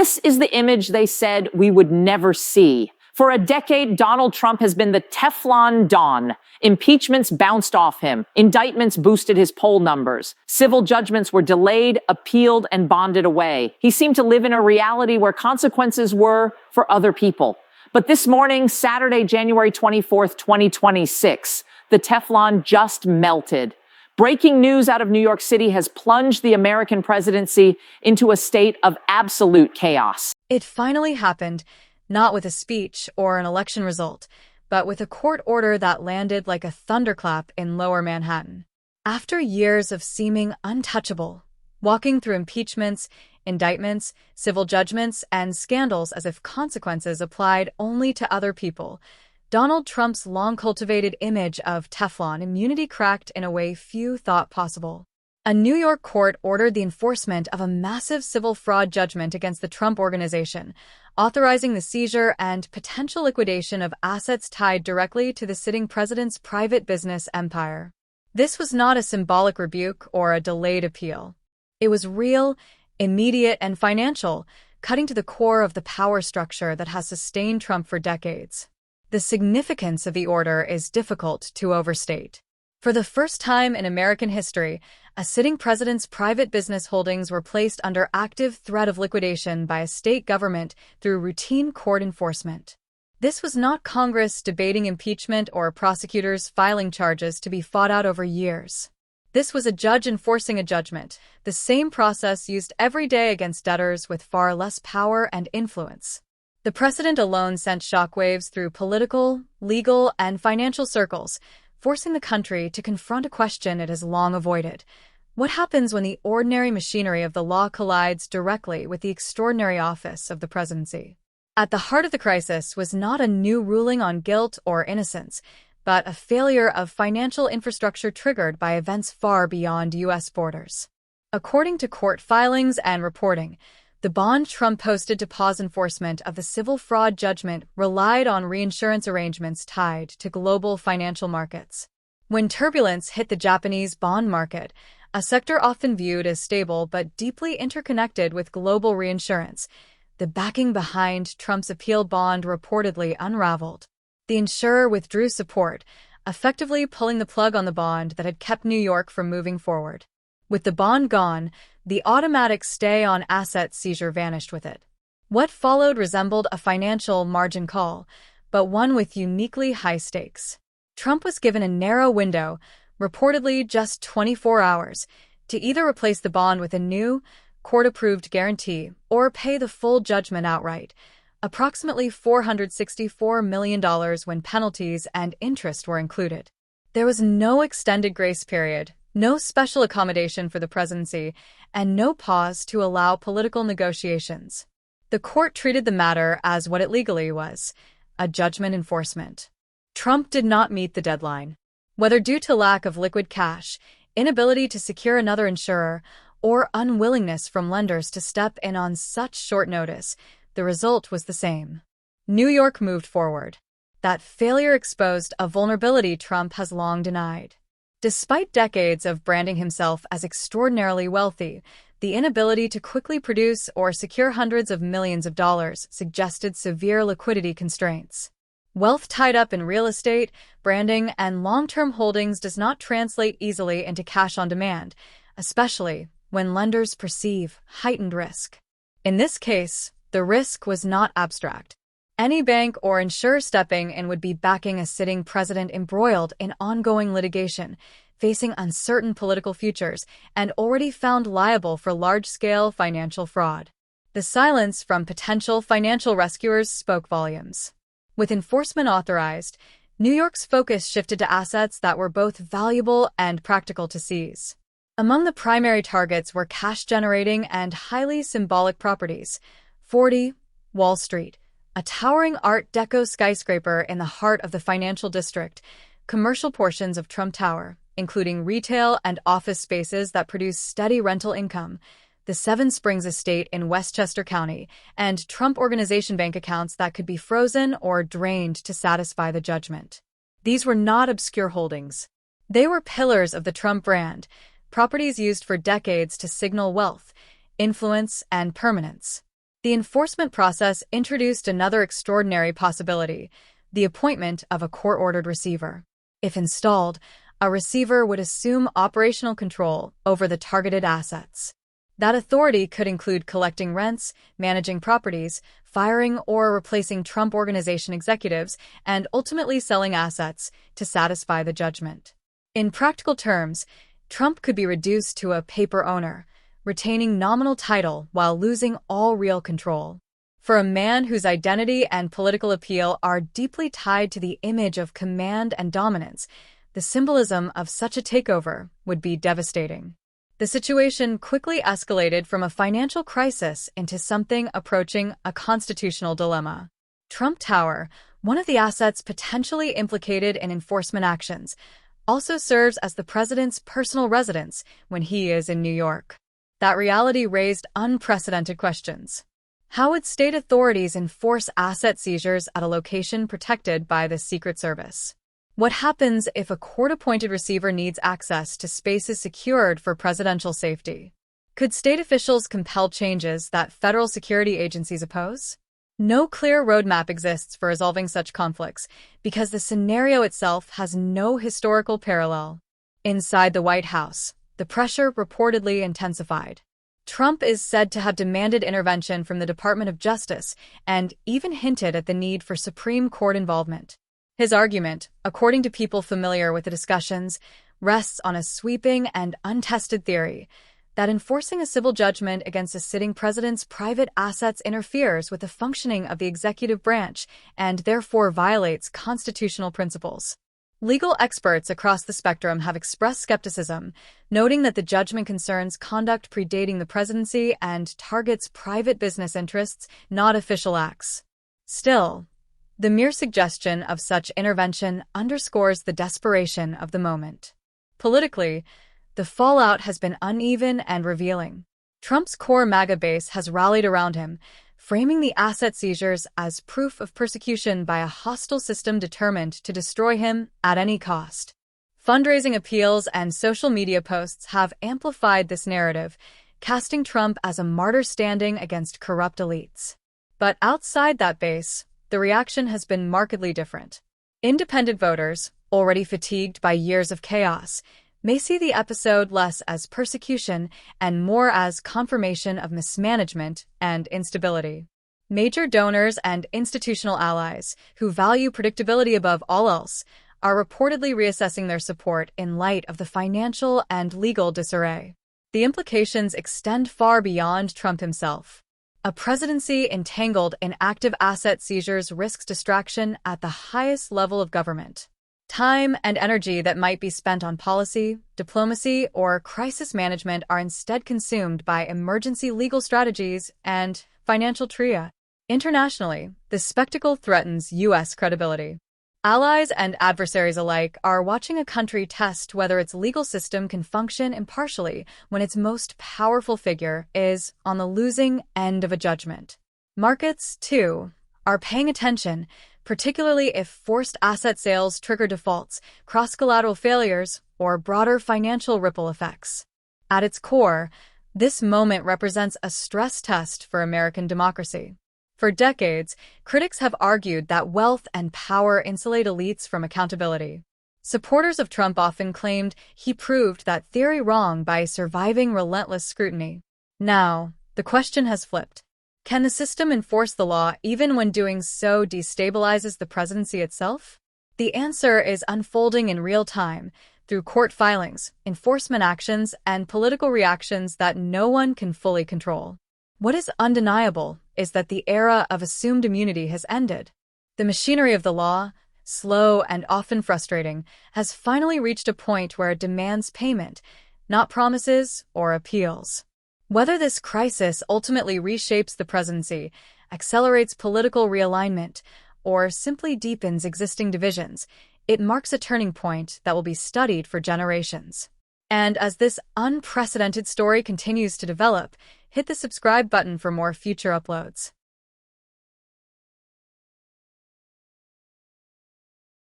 This is the image they said we would never see. For a decade, Donald Trump has been the Teflon Don. Impeachments bounced off him. Indictments boosted his poll numbers. Civil judgments were delayed, appealed, and bonded away. He seemed to live in a reality where consequences were for other people. But this morning, Saturday, January 24th, 2026, the Teflon just melted. Breaking news out of New York City has plunged the American presidency into a state of absolute chaos. It finally happened, not with a speech or an election result, but with a court order that landed like a thunderclap in Lower Manhattan. After years of seeming untouchable, walking through impeachments, indictments, civil judgments, and scandals as if consequences applied only to other people, Donald Trump's long-cultivated image of Teflon immunity cracked in a way few thought possible. A New York court ordered the enforcement of a massive civil fraud judgment against the Trump Organization, authorizing the seizure and potential liquidation of assets tied directly to the sitting president's private business empire. This was not a symbolic rebuke or a delayed appeal. It was real, immediate, and financial, cutting to the core of the power structure that has sustained Trump for decades. The significance of the order is difficult to overstate. For the first time in American history, a sitting president's private business holdings were placed under active threat of liquidation by a state government through routine court enforcement. This was not Congress debating impeachment or prosecutors filing charges to be fought out over years. This was a judge enforcing a judgment, the same process used every day against debtors with far less power and influence. The precedent alone sent shockwaves through political, legal, and financial circles, forcing the country to confront a question it has long avoided. What happens when the ordinary machinery of the law collides directly with the extraordinary office of the presidency? At the heart of the crisis was not a new ruling on guilt or innocence, but a failure of financial infrastructure triggered by events far beyond U.S. borders. According to court filings and reporting, the bond Trump posted to pause enforcement of the civil fraud judgment relied on reinsurance arrangements tied to global financial markets. When turbulence hit the Japanese bond market, a sector often viewed as stable but deeply interconnected with global reinsurance, the backing behind Trump's appeal bond reportedly unraveled. The insurer withdrew support, effectively pulling the plug on the bond that had kept New York from moving forward. With the bond gone, the automatic stay on asset seizure vanished with it. What followed resembled a financial margin call, but one with uniquely high stakes. Trump was given a narrow window, reportedly just 24 hours, to either replace the bond with a new, court-approved guarantee or pay the full judgment outright, approximately $464 million when penalties and interest were included. There was no extended grace period, no special accommodation for the presidency, and no pause to allow political negotiations. The court treated the matter as what it legally was, a judgment enforcement. Trump did not meet the deadline. Whether due to lack of liquid cash, inability to secure another insurer, or unwillingness from lenders to step in on such short notice, the result was the same. New York moved forward. That failure exposed a vulnerability Trump has long denied. Despite decades of branding himself as extraordinarily wealthy, the inability to quickly produce or secure hundreds of millions of dollars suggested severe liquidity constraints. Wealth tied up in real estate, branding, and long-term holdings does not translate easily into cash on demand, especially when lenders perceive heightened risk. In this case, the risk was not abstract. Any bank or insurer stepping in would be backing a sitting president embroiled in ongoing litigation, facing uncertain political futures, and already found liable for large-scale financial fraud. The silence from potential financial rescuers spoke volumes. With enforcement authorized, New York's focus shifted to assets that were both valuable and practical to seize. Among the primary targets were cash-generating and highly symbolic properties. 40 Wall Street, a towering Art Deco skyscraper in the heart of the financial district, commercial portions of Trump Tower, including retail and office spaces that produce steady rental income, the Seven Springs estate in Westchester County, and Trump Organization bank accounts that could be frozen or drained to satisfy the judgment. These were not obscure holdings. They were pillars of the Trump brand, properties used for decades to signal wealth, influence, and permanence. The enforcement process introduced another extraordinary possibility: the appointment of a court-ordered receiver. If installed, a receiver would assume operational control over the targeted assets. That authority could include collecting rents, managing properties, firing or replacing Trump Organization executives, and ultimately selling assets to satisfy the judgment. In practical terms, Trump could be reduced to a paper owner, retaining nominal title while losing all real control. For a man whose identity and political appeal are deeply tied to the image of command and dominance, the symbolism of such a takeover would be devastating. The situation quickly escalated from a financial crisis into something approaching a constitutional dilemma. Trump Tower, one of the assets potentially implicated in enforcement actions, also serves as the president's personal residence when he is in New York. That reality raised unprecedented questions. How would state authorities enforce asset seizures at a location protected by the Secret Service? What happens if a court-appointed receiver needs access to spaces secured for presidential safety? Could state officials compel changes that federal security agencies oppose? No clear roadmap exists for resolving such conflicts because the scenario itself has no historical parallel. Inside the White House, the pressure reportedly intensified. Trump is said to have demanded intervention from the Department of Justice and even hinted at the need for Supreme Court involvement. His argument, according to people familiar with the discussions, rests on a sweeping and untested theory that enforcing a civil judgment against a sitting president's private assets interferes with the functioning of the executive branch and therefore violates constitutional principles. Legal experts across the spectrum have expressed skepticism, noting that the judgment concerns conduct predating the presidency and targets private business interests, not official acts. Still, the mere suggestion of such intervention underscores the desperation of the moment. Politically, the fallout has been uneven and revealing. Trump's core MAGA base has rallied around him, framing the asset seizures as proof of persecution by a hostile system determined to destroy him at any cost. Fundraising appeals and social media posts have amplified this narrative, casting Trump as a martyr standing against corrupt elites. But outside that base, the reaction has been markedly different. Independent voters, already fatigued by years of chaos, may see the episode less as persecution and more as confirmation of mismanagement and instability. Major donors and institutional allies, who value predictability above all else, are reportedly reassessing their support in light of the financial and legal disarray. The implications extend far beyond Trump himself. A presidency entangled in active asset seizures risks distraction at the highest level of government. Time and energy that might be spent on policy, diplomacy, or crisis management are instead consumed by emergency legal strategies and financial trivia. Internationally, the spectacle threatens U.S. credibility. Allies and adversaries alike are watching a country test whether its legal system can function impartially when its most powerful figure is on the losing end of a judgment. Markets, too, are paying attention, particularly if forced asset sales trigger defaults, cross-collateral failures, or broader financial ripple effects. At its core, this moment represents a stress test for American democracy. For decades, critics have argued that wealth and power insulate elites from accountability. Supporters of Trump often claimed he proved that theory wrong by surviving relentless scrutiny. Now, the question has flipped. Can the system enforce the law even when doing so destabilizes the presidency itself? The answer is unfolding in real time through court filings, enforcement actions, and political reactions that no one can fully control. What is undeniable is that the era of assumed immunity has ended. The machinery of the law, slow and often frustrating, has finally reached a point where it demands payment, not promises or appeals. Whether this crisis ultimately reshapes the presidency, accelerates political realignment, or simply deepens existing divisions, it marks a turning point that will be studied for generations. And as this unprecedented story continues to develop, hit the subscribe button for more future uploads.